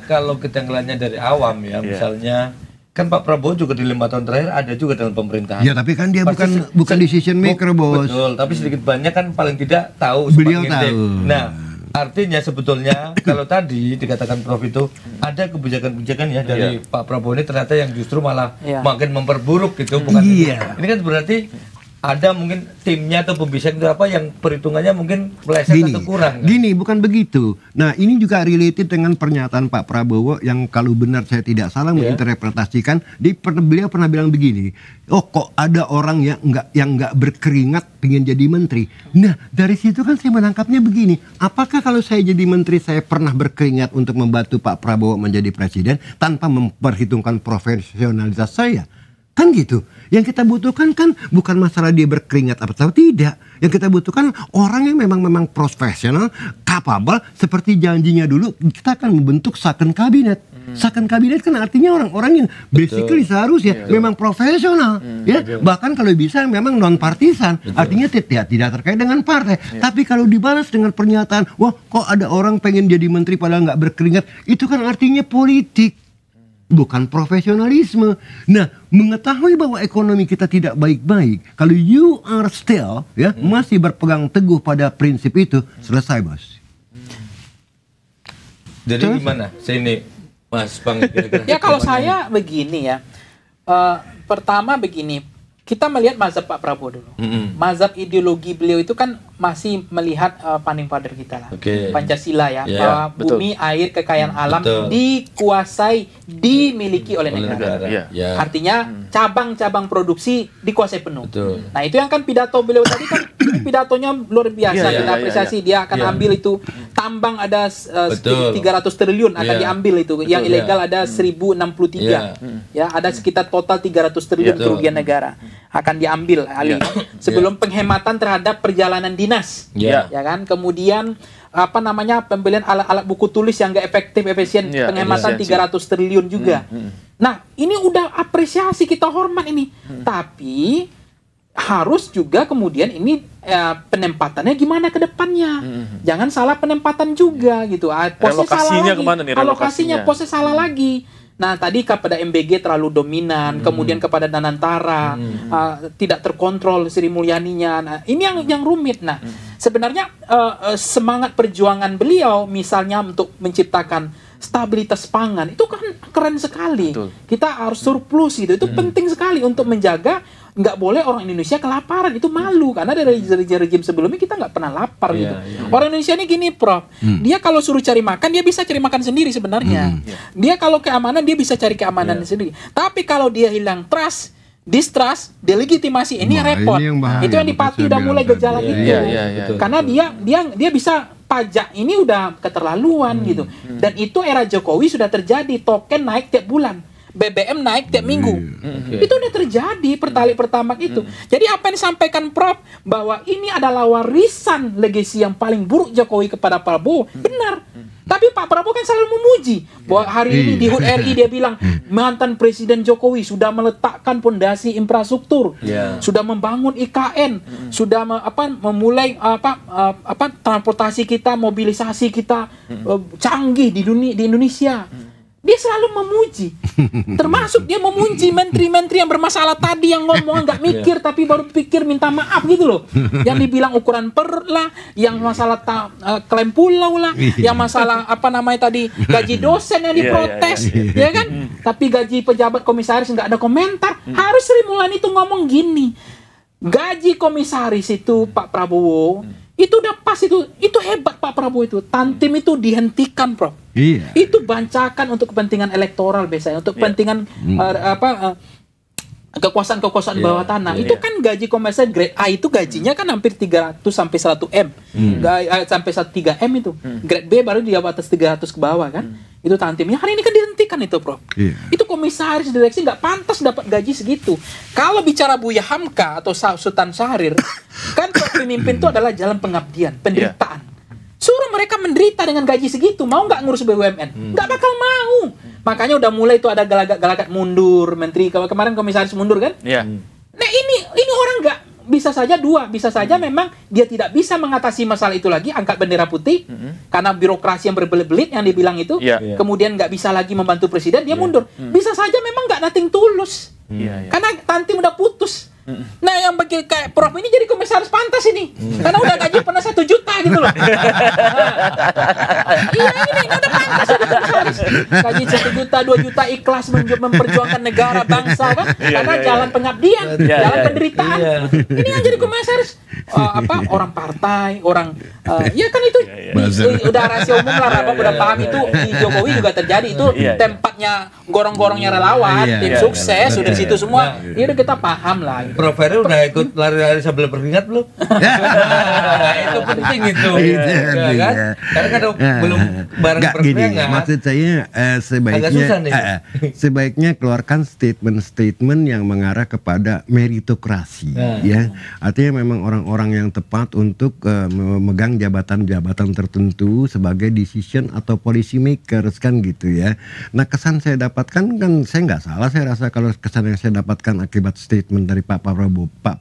Kalau kita ngelihatnya dari awam ya, misalnya kan Pak Prabowo juga di 5 tahun terakhir ada juga dalam pemerintahan. Ya tapi kan dia bukan decision maker, Bos. Betul, tapi sedikit banyak kan paling tidak tahu. Beliau tahu. Nah, artinya sebetulnya kalau tadi dikatakan Prof itu ada kebijakan-kebijakan ya dari Pak Prabowo ini ternyata yang justru malah makin memperburuk gitu, bukan? Ini kan berarti ada mungkin timnya atau pembisaan itu apa yang perhitungannya mungkin meleset atau kurang. Gini, bukan begitu. Nah, ini juga related dengan pernyataan Pak Prabowo yang kalau benar saya tidak salah menginterpretasikan, beliau pernah bilang begini, oh kok ada orang yang nggak berkeringat pengen jadi menteri. Nah, dari situ kan saya menangkapnya begini, apakah kalau saya jadi menteri saya pernah berkeringat untuk membantu Pak Prabowo menjadi presiden tanpa memperhitungkan profesionalitas saya? Kan gitu. Yang kita butuhkan kan bukan masalah dia berkeringat atau tidak. Yang kita butuhkan orang yang memang profesional, capable, seperti janjinya dulu kita akan membentuk second kabinet. Second kabinet kan artinya orang-orang yang basically seharusnya memang profesional, ya. Bahkan kalau bisa memang non partisan. Artinya tidak terkait dengan partai. Tapi kalau dibalas dengan pernyataan, wah kok ada orang pengen jadi menteri padahal nggak berkeringat, itu kan artinya politik. Bukan profesionalisme. Nah, mengetahui bahwa ekonomi kita tidak baik-baik, kalau you are still masih berpegang teguh pada prinsip itu, selesai, Bos. Jadi gimana? Saya ini Mas Bang. Ya kalau saya begini ya. Pertama begini, kita melihat mazhab Pak Prabowo dulu. Mazhab ideologi beliau itu kan masih melihat founding father kita lah, Pancasila ya, bahwa bumi, air, kekayaan alam dikuasai, dimiliki oleh negara. Artinya cabang-cabang produksi dikuasai penuh. Nah itu yang kan pidato beliau tadi kan, pidatonya luar biasa, kita apresiasi. Dia akan ambil itu tambang ada 300 triliun akan diambil itu, yang ilegal ada 1063, ya ada sekitar total 300 triliun kerugian negara akan diambil alih sebelum penghematan terhadap perjalanan dinas, ya kan, kemudian apa namanya pembelian alat-alat buku tulis yang nggak efisien, penghematan 300 triliun juga. Nah ini udah apresiasi, kita hormat ini, tapi harus juga kemudian ini penempatannya gimana ke depannya. Jangan salah penempatan juga gitu. Pose salah lagi. Alokasinya pose salah lagi. Nah, tadi kepada MBG terlalu dominan, kemudian kepada Danantara tidak terkontrol Sri Mulyaninya. Nah, ini yang rumit. Nah, sebenarnya semangat perjuangan beliau misalnya untuk menciptakan stabilitas pangan itu kan keren sekali. Kita harus surplus gitu. Itu penting sekali untuk menjaga. Nggak boleh orang Indonesia kelaparan, itu malu karena dari rejim sebelumnya kita nggak pernah lapar gitu. Orang Indonesia ini gini, Prof, dia kalau suruh cari makan dia bisa cari makan sendiri sebenarnya. Dia kalau keamanan dia bisa cari keamanan sendiri. Tapi kalau dia hilang trust, distrust, delegitimasi, ini repot. Itu yang di Pati udah mulai gejala gitu. Karena dia bisa pajak ini udah keterlaluan gitu. Dan itu era Jokowi sudah terjadi, token naik tiap bulan. BBM naik tiap minggu. Itu udah terjadi pertalite pertamax itu. Jadi apa yang disampaikan Prof bahwa ini adalah warisan legasi yang paling buruk Jokowi kepada Prabowo, benar. Tapi Pak Prabowo kan selalu memuji bahwa hari ini di HUT RI dia bilang mantan Presiden Jokowi sudah meletakkan fondasi infrastruktur, sudah membangun IKN, sudah memulai transportasi kita, mobilisasi kita canggih di Indonesia. Dia selalu memuji, termasuk dia memuji menteri-menteri yang bermasalah tadi yang ngomong nggak mikir tapi baru pikir minta maaf gitu loh. Yang dibilang ukuran perut lah, yang masalah klaim pulau lah, yang masalah apa namanya tadi gaji dosen yang diprotes, ya kan? Tapi gaji pejabat komisaris nggak ada komentar. Harus Sri Mulyani itu ngomong gini, gaji komisaris itu Pak Prabowo itu udah pas, itu hebat Pak Prabowo itu. Tantim itu dihentikan, Prof. Itu bancakan untuk kepentingan elektoral biasanya, untuk kepentingan kekuasaan-kekuasaan bawah tanah. Itu kan gaji komersial grade A itu gajinya kan hampir 300 sampai 100 M. Sampai 3 M itu. Grade B baru di atas 300 ke bawah kan. Itu tantimnya. Hari ini kan dihentikan itu, Prof. Itu komisaris direksi nggak pantas dapat gaji segitu. Kalau bicara Buya Hamka atau Sultan Syahrir, kan pemimpin itu adalah jalan pengabdian, penderitaan. Suruh mereka menderita dengan gaji segitu, mau nggak ngurus BUMN? Nggak bakal mau. Makanya udah mulai itu ada gelagat mundur, menteri kemarin komisaris mundur kan? Nah ini orang bisa saja dua, bisa saja memang dia tidak bisa mengatasi masalah itu lagi, angkat bendera putih, karena birokrasi yang berbelit-belit yang dibilang itu, kemudian nggak bisa lagi membantu presiden, dia mundur. Bisa saja memang nggak nothing tulus, karena nanti udah putus. Nah, yang bagi kayak Prof ini jadi komisaris pantas ini, karena udah gaji pernah 1 juta gitu loh. Iya, ini udah pantas udah komisaris. Gaji 1 juta, 2 juta, ikhlas memperjuangkan negara bangsa kan, karena jalan pengabdian, jalan penderitaan. Ini yang jadi komisaris orang partai, orang ya kan itu udah rahasia umum lah, Abang udah paham itu di Jokowi juga terjadi itu tempatnya gorong-gorongnya relawan, tim sukses, udah di situ semua. Ini udah kita paham lah. Prof Ferry udah ikut lari-lari sambil berkeringat belum? Itu penting itu. Kan? Karena kan belum bareng berkeringat. Maksud saya sebaiknya keluarkan statement-statement yang mengarah kepada meritokrasi, ya. Artinya memang orang-orang yang tepat untuk memegang jabatan-jabatan tertentu sebagai decision atau policy makers kan gitu ya. Nah, kesan saya dapatkan kan saya nggak salah, saya rasa kalau kesan yang saya dapatkan akibat statement dari Pak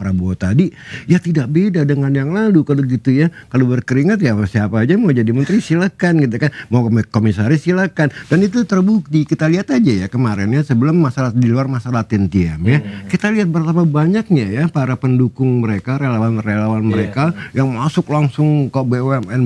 Prabowo tadi ya tidak beda dengan yang lalu kalau gitu ya. Kalau berkeringat ya siapa aja mau jadi menteri silakan gitu kan, mau komisaris silakan, dan itu terbukti. Kita lihat aja ya kemarin ya, sebelum masalah di luar masalah Tentiam ya, kita lihat betapa banyaknya ya para pendukung mereka, relawan-relawan mereka yang masuk langsung ke BUMN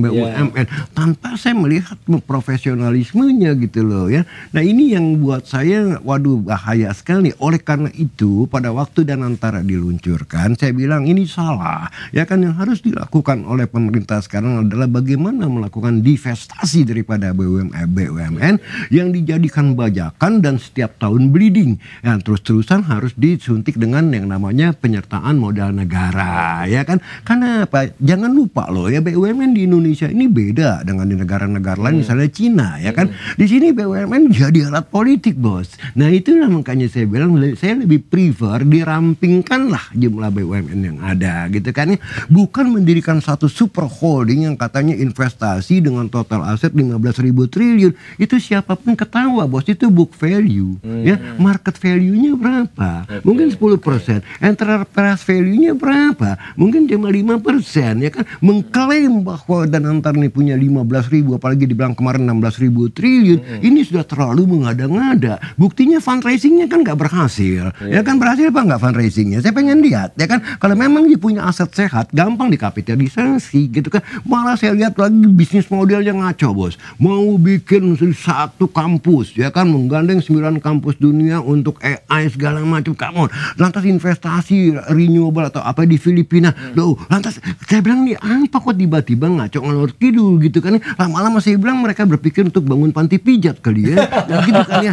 tanpa saya melihat profesionalismenya gitu loh ya. Nah, ini yang buat saya waduh bahaya sekali. Oleh karena itu pada waktu dan antara diluncurkan, saya bilang ini salah. Ya kan, yang harus dilakukan oleh pemerintah sekarang adalah bagaimana melakukan divestasi daripada BUMN yang dijadikan bajakan dan setiap tahun bleeding. Yang terus-terusan harus disuntik dengan yang namanya penyertaan modal negara, ya kan? Karena apa? Jangan lupa loh ya, BUMN di Indonesia ini beda dengan di negara-negara lain, misalnya Cina, ya kan? Di sini BUMN jadi alat politik, bos. Nah, itulah makanya saya bilang saya lebih prefer dirampingkanlah jumlah BUMN yang ada gitu kan, bukan mendirikan satu super holding yang katanya investasi dengan total aset 15.000 triliun. Itu siapapun ketawa, bos, itu book value ya, market value-nya berapa? Mungkin 10%, enterprise value-nya berapa? Mungkin cuma 5%, ya kan? Mengklaim bahwa dan antar ini punya 15.000, apalagi dibilang kemarin 16.000 triliun, ini sudah terlalu mengada-ngada. Buktinya fundraisingnya kan nggak berhasil, ya kan? Berhasil apa nggak fundraisingnya? Saya pengen lihat, ya kan? Kalau memang dia punya aset sehat, gampang dikapitalisasi, gitu kan? Malah saya lihat lagi bisnis modelnya ngaco, bos. Mau bikin satu kampus, ya kan? Menggandeng 9 kampus dunia untuk AI segala macam, kamu. Lantas investasi renewable atau apa di Filipina, loh. Lantas saya bilang nih, apa kok tiba-tiba ngaco ngalor kidul, gitu kan? Lama-lama saya bilang mereka berpikir untuk bangun panti pijat kali ya, gitu kan ya?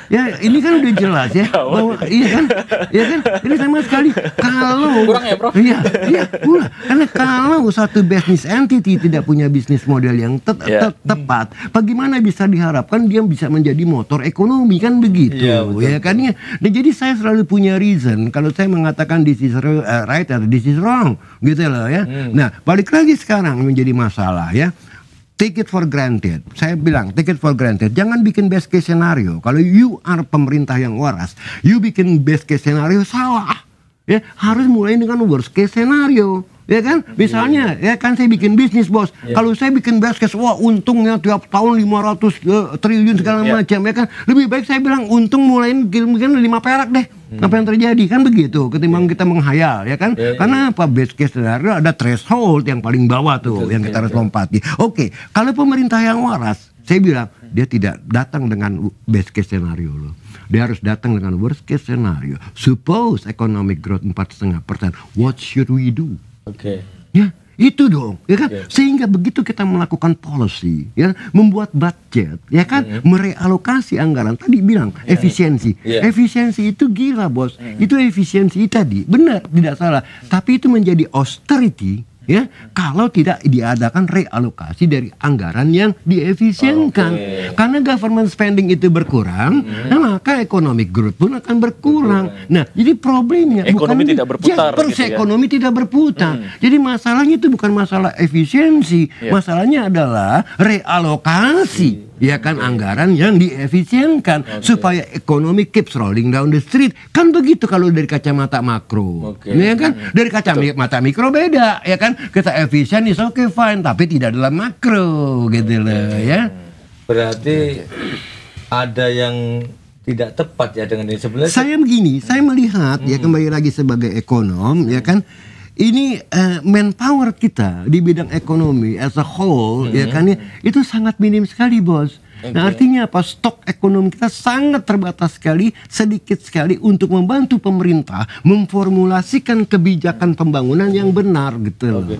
Ya, ini kan udah jelas ya, bahwa iya kan, ini sama sekali kalau kurang ya, Prof? Iya, karena kalau satu business entity tidak punya bisnis model yang tepat, bagaimana bisa diharapkan dia bisa menjadi motor ekonomi, kan begitu, ya kan ya. Dan jadi saya selalu punya reason kalau saya mengatakan this is right atau this is wrong, gitu loh ya. Nah, balik lagi sekarang menjadi masalah ya. Take it for granted. Saya bilang take it for granted. Jangan bikin best case scenario. Kalau you are pemerintah yang waras, you bikin best case scenario salah. Ya, harus mulai dengan worst case scenario. Ya kan? Misalnya, ya kan saya bikin bisnis, bos. Kalau saya bikin best case, wah untungnya tiap tahun 500 triliun segala macam, ya kan? Lebih baik saya bilang untung mulai mungkin 5 perak deh. Apa yang terjadi, kan begitu, ketimbang kita menghayal, ya kan? Karena apa? Best case scenario ada threshold yang paling bawah tuh, yang kita harus lompati. Oke, kalau pemerintah yang waras, saya bilang dia tidak datang dengan best case scenario loh. Dia harus datang dengan worst case scenario. Suppose economic growth 4,5%, what should we do? Ya, itu dong, ya kan? Sehingga begitu kita melakukan policy, ya, membuat budget, ya kan, merealokasi anggaran. Tadi bilang efisiensi, efisiensi itu gila, bos. Itu efisiensi tadi, benar, tidak salah. Tapi itu menjadi austerity, ya, kalau tidak diadakan realokasi dari anggaran yang diefisienkan. Karena government spending itu berkurang, nah, maka economic growth pun akan berkurang. Nah, jadi problemnya ekonomi bukan tidak berputar, gitu ya? Ekonomi tidak berputar. Jadi masalahnya itu bukan masalah efisiensi, masalahnya adalah realokasi. ya kan, anggaran yang diefisienkan supaya ekonomi keeps rolling down the street. Kan begitu kalau dari kacamata makro. Ya kan? Dari kacamata mikro beda, ya kan? Kita efisien is okay fine, tapi tidak dalam makro gitu loh, ya. Berarti ada yang tidak tepat ya dengan ini sebenarnya. Saya begini, saya melihat ya, kembali lagi sebagai ekonom, ya kan, ini manpower kita di bidang ekonomi as a whole, ya kan, itu sangat minim sekali, bos. Nah, artinya apa? Stok ekonomi kita sangat terbatas sekali, sedikit sekali untuk membantu pemerintah memformulasikan kebijakan pembangunan yang benar gitu.